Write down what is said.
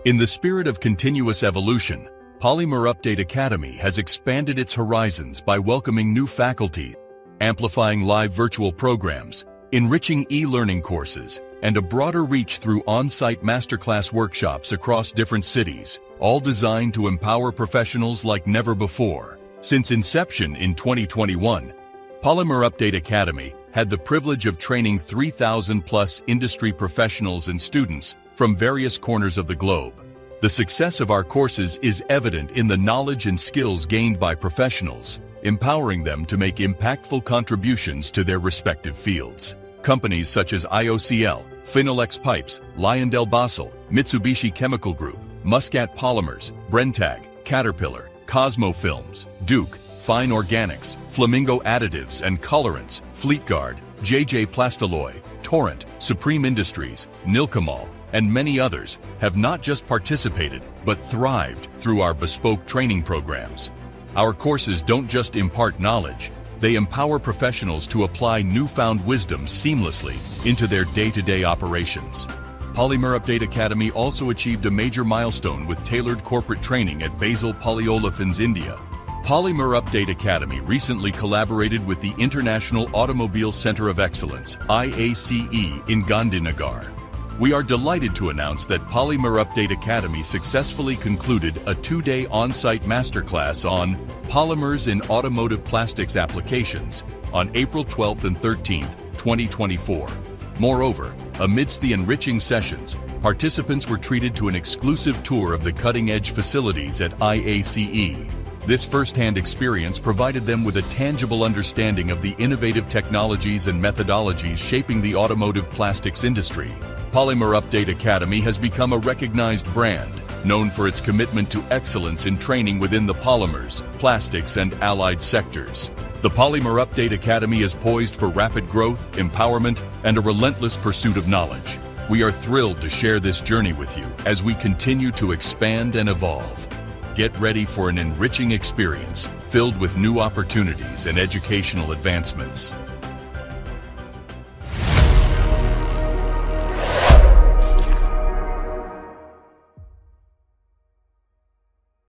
In the spirit of continuous evolution, Polymerupdate Academy has expanded its horizons by welcoming new faculty, amplifying live virtual programs, enriching e-learning courses, and a broader reach through on-site masterclass workshops across different cities, all designed to empower professionals like never before. Since inception in 2021, Polymerupdate Academy had the privilege of training 3,000+ industry professionals and students from various corners of the globe. The success of our courses is evident in the knowledge and skills gained by professionals, empowering them to make impactful contributions to their respective fields. Companies such as IOCL, Finolex Pipes, LyondellBasell, Mitsubishi Chemical Group, Muscat Polymers, Brentag, Caterpillar, Cosmo Films, Duke, Fine Organics, Flamingo Additives and Colorants, Fleetguard, JJ Plastilloy, Torrent, Supreme Industries, Nilkamal, and many others have not just participated, but thrived through our bespoke training programs. Our courses don't just impart knowledge, they empower professionals to apply newfound wisdom seamlessly into their day-to-day operations. Polymerupdate Academy also achieved a major milestone with tailored corporate training at Basel Polyolefins, India. Polymerupdate Academy recently collaborated with the International Automobile Center of Excellence, IACE, in Gandhinagar. We are delighted to announce that Polymerupdate Academy successfully concluded a 2-day on-site masterclass on polymers in automotive plastics applications on April 12th and 13th, 2024. Moreover, amidst the enriching sessions, participants were treated to an exclusive tour of the cutting-edge facilities at IACE. This first-hand experience provided them with a tangible understanding of the innovative technologies and methodologies shaping the automotive plastics industry. Polymerupdate Academy has become a recognized brand, known for its commitment to excellence in training within the polymers, plastics, and allied sectors. The Polymerupdate Academy is poised for rapid growth, empowerment, and a relentless pursuit of knowledge. We are thrilled to share this journey with you as we continue to expand and evolve. Get ready for an enriching experience filled with new opportunities and educational advancements.